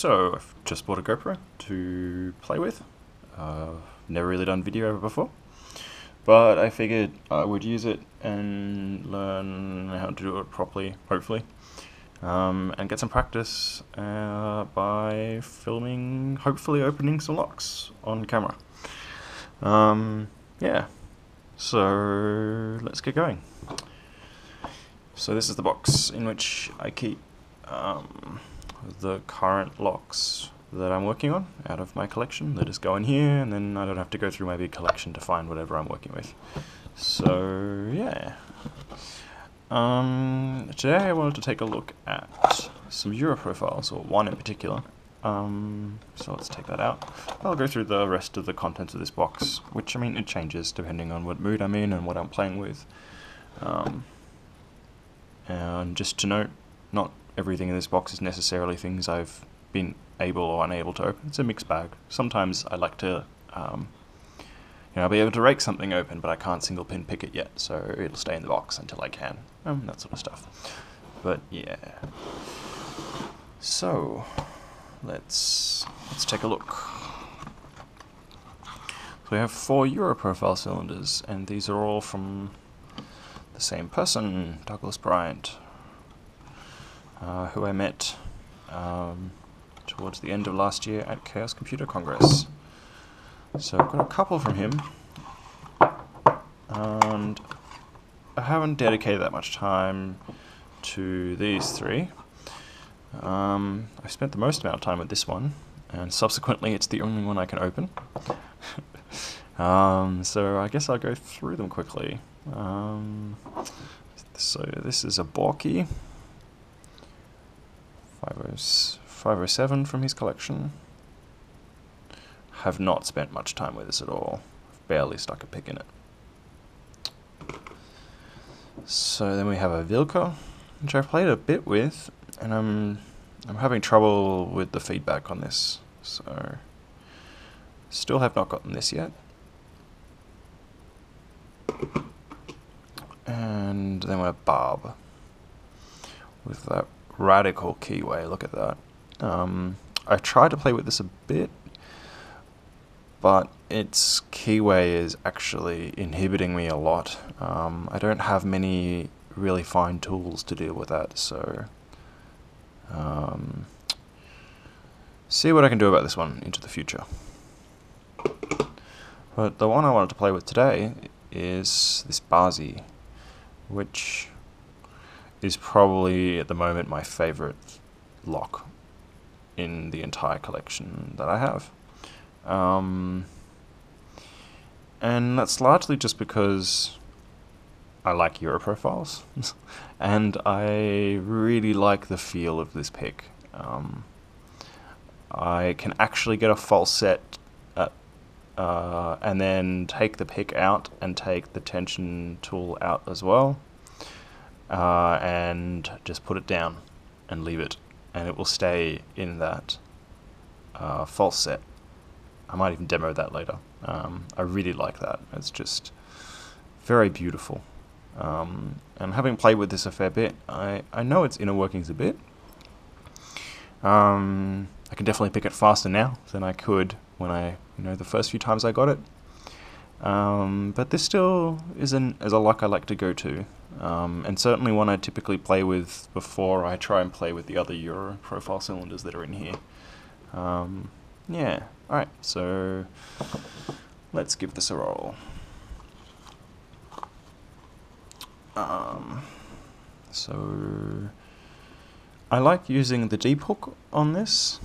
So, I've just bought a GoPro to play with. Never really done video ever before, but I figured I would use it and learn how to do it properly, hopefully, and get some practice by filming, hopefully opening some locks on camera. Yeah, so let's get going. So this is the box in which I keep the current locks that I'm working on out of my collection. They just go in here, and then I don't have to go through my big collection to find whatever I'm working with. So yeah, today I wanted to take a look at some Euro profiles, or one in particular. So let's take that out. I'll go through the rest of the contents of this box, which, I mean, it changes depending on what mood I'm in and what I'm playing with. And just to note, not everything in this box is necessarily things I've been able or unable to open. It's a mixed bag. Sometimes I like to, I'll be able to rake something open, but I can't single pin pick it yet, so it'll stay in the box until I can. That sort of stuff. But yeah. So let's take a look. So we have 4 Euro profile cylinders, and these are all from the same person, Douglas Bryant, who I met towards the end of last year at Chaos Computer Congress. So I've got a couple from him, and I haven't dedicated that much time to these 3. I've spent the most amount of time with this one, and subsequently it's the only one I can open. So I guess I'll go through them quickly. So this is a Basi 507 from his collection. Have not spent much time with this at all. I've barely stuck a pick in it. So then we have a Vilka, which I've played a bit with, and I'm having trouble with the feedback on this, so still have not gotten this yet. And then we have Barb with that radical keyway. Look at that. I tried to play with this a bit, but its keyway is actually inhibiting me a lot. I don't have many really fine tools to deal with that, so see what I can do about this one into the future. But the one I wanted to play with today is this Basi, which is probably at the moment my favorite lock in the entire collection that I have. And that's largely just because I like Euro profiles, and I really like the feel of this pick. I can actually get a false set and then take the pick out and take the tension tool out as well, and just put it down and leave it, and it will stay in that false set. I might even demo that later. I really like that. It's just very beautiful. And having played with this a fair bit, I know its inner workings a bit. I can definitely pick it faster now than I could when the first few times I got it. But this still isn't as a lock I like to go to, and certainly one I typically play with before I try and play with the other Euro profile cylinders that are in here. Yeah, alright, so let's give this a roll. So I like using the deep hook on this.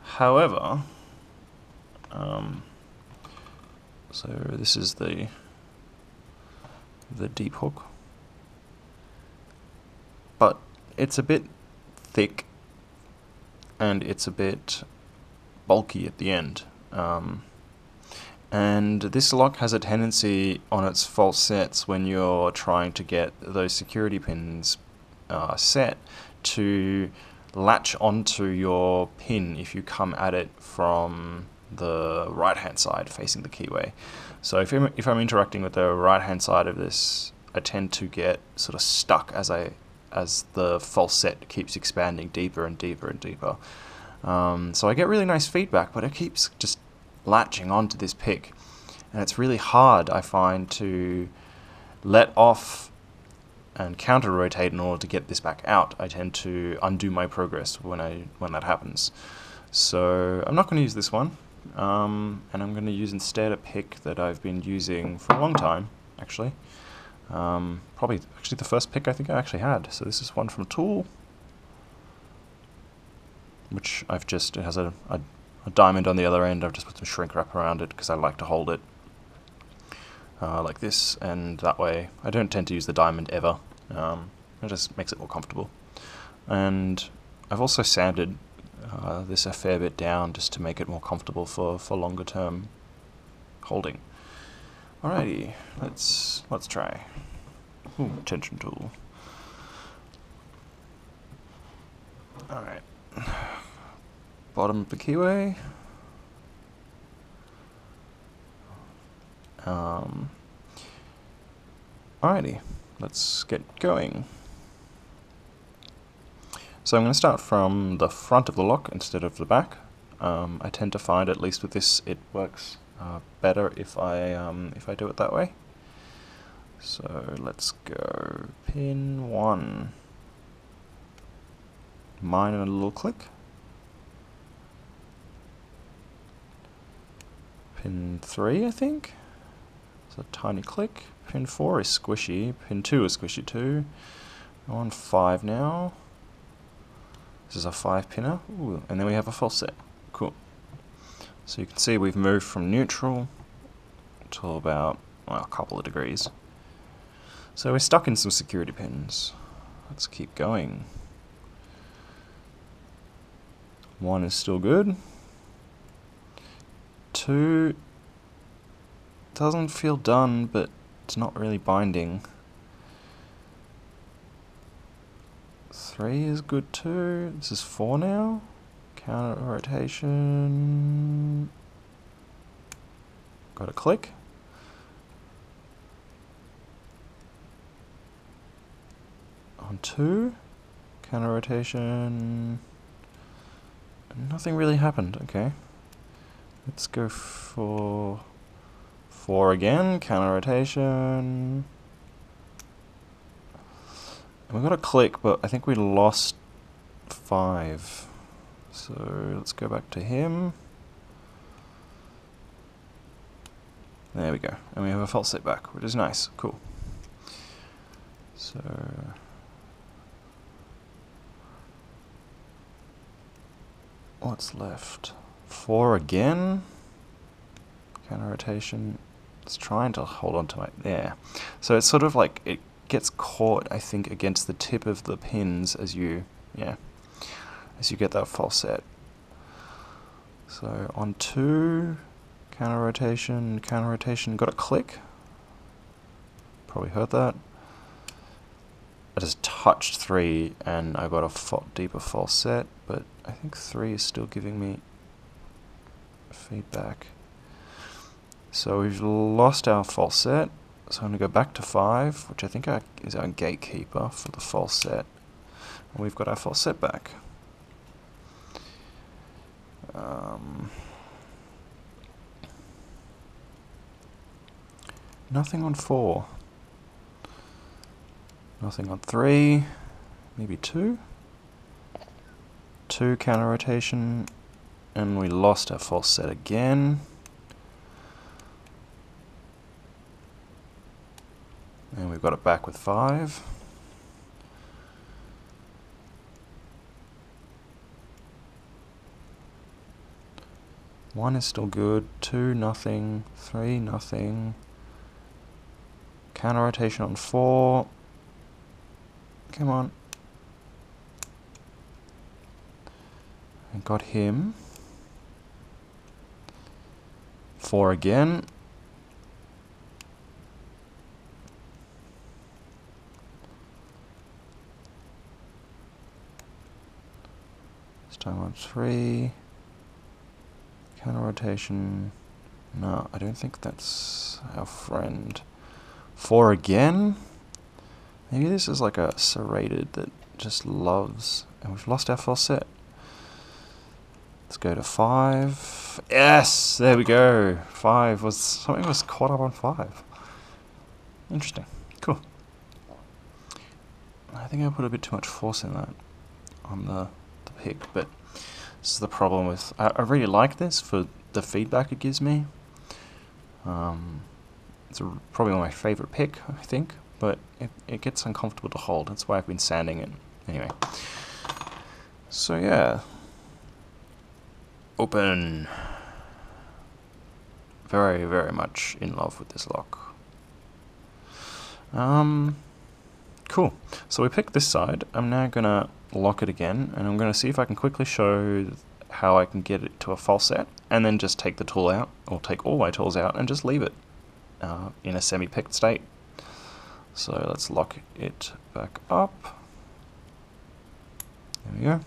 However, so this is the deep hook, but it's a bit thick and it's a bit bulky at the end. And this lock has a tendency on its false sets, when you're trying to get those security pins set, to latch onto your pin if you come at it from the right hand side facing the keyway. So if I'm interacting with the right hand side of this, I tend to get sort of stuck as I as the false set keeps expanding deeper and deeper and deeper. So I get really nice feedback, but it keeps just latching onto this pick. And it's really hard, I find, to let off and counter-rotate in order to get this back out. I tend to undo my progress when that happens. So I'm not going to use this one, and I'm going to use instead a pick that I've been using for a long time, actually. Probably actually the first pick I think I actually had. So this is one from Tool, which it has a diamond on the other end. I've just put some shrink wrap around it because I like to hold it like this, and that way I don't tend to use the diamond ever. It just makes it more comfortable. And I've also sanded this a fair bit down just to make it more comfortable for longer term holding. Alrighty, let's try. Ooh, tension tool. Alright. Bottom of the keyway. Alrighty, let's get going. So I'm going to start from the front of the lock instead of the back. I tend to find, at least with this, it works better if I do it that way. So let's go pin 1. Mine and a little click. Pin 3, I think. So a tiny click. Pin 4 is squishy. Pin 2 is squishy too. I'm on 5 now. This is a 5 pinner. Ooh, and then we have a false set. Cool. So you can see we've moved from neutral to about a couple of degrees. So we're stuck in some security pins. Let's keep going. 1 is still good. 2 doesn't feel done, but it's not really binding. 3 is good too. This is 4 now. Counter rotation. Got a click. On 2. Counter rotation. Nothing really happened. Okay. Let's go for 4 again. Counter rotation. We got a click, but I think we lost 5. So let's go back to him. There we go. And we have a false set back, which is nice. Cool. So what's left? 4 again. Counter rotation. It's trying to hold on to my... There. So it's sort of like it gets caught, I think, against the tip of the pins as you get that false set. So on 2, counter rotation, got a click. Probably heard that. I just touched 3 and I got a deeper false set, but I think 3 is still giving me feedback. So we've lost our false set. So I'm going to go back to 5, which I think is our gatekeeper for the false set. And we've got our false set back. Nothing on 4. Nothing on 3. Maybe 2. 2 counter rotation. And we lost our false set again. And we've got it back with 5. One is still good. 2, nothing. 3, nothing. Counter rotation on 4. Come on. I got him. 4 again. Time on 3. Counter rotation. No, I don't think that's our friend. 4 again. Maybe this is like a serrated that just loves, and we've lost our false set. Let's go to 5. Yes, there we go. 5 was, something was caught up on 5. Interesting. Cool. I think I put a bit too much force in that on the pick, but this is the problem with, I really like this for the feedback it gives me. It's probably my favourite pick, I think, but it gets uncomfortable to hold. That's why I've been sanding it. Anyway. So yeah. Open. Very, very much in love with this lock. Cool. So we picked this side. I'm now going to lock it again, and I'm going to see if I can quickly show how I can get it to a false set, and then just take the tool out, or take all my tools out, and just leave it in a semi-picked state. So let's lock it back up. There we go.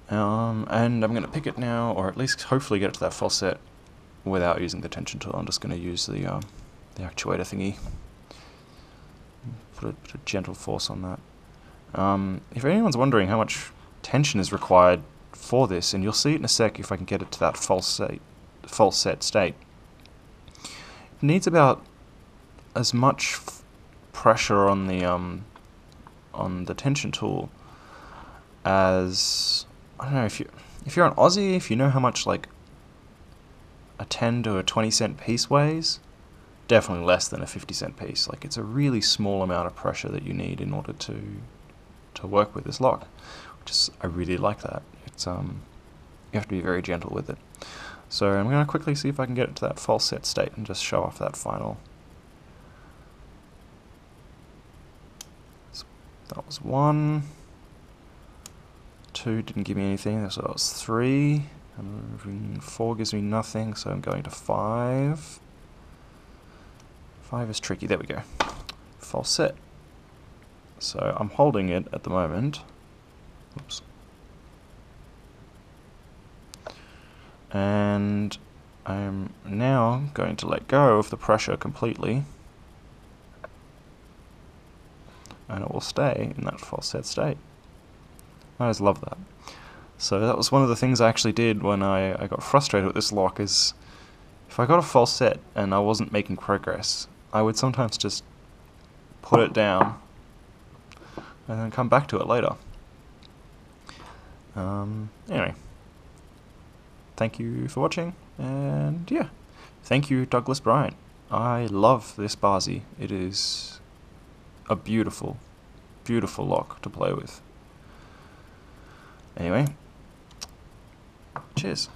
And I'm going to pick it now, or at least hopefully get it to that false set without using the tension tool. I'm just going to use the actuator thingy. Put a gentle force on that. If anyone's wondering how much tension is required for this, and you'll see it in a sec if I can get it to that false set state, it needs about as much pressure on the tension tool as, I don't know, if you're an Aussie, if you know how much like a 10 to a 20 cent piece weighs, definitely less than a 50 cent piece. Like, it's a really small amount of pressure that you need in order to work with this lock, which is, I really like that. It's you have to be very gentle with it. So I'm going to quickly see if I can get it to that false set state and just show off that final. So that was 1. 2 didn't give me anything, so that was 3. And 4 gives me nothing, so I'm going to 5. 5 is tricky, there we go. False set. So I'm holding it at the moment. Oops. And I'm now going to let go of the pressure completely, and it will stay in that false set state. I always love that. So that was one of the things I actually did when I got frustrated with this lock, is if I got a false set and I wasn't making progress, I would sometimes just put it down and then come back to it later. Anyway, thank you for watching, and yeah, thank you Douglas Bryant. I love this Basi. It is a beautiful, beautiful lock to play with. Anyway, cheers.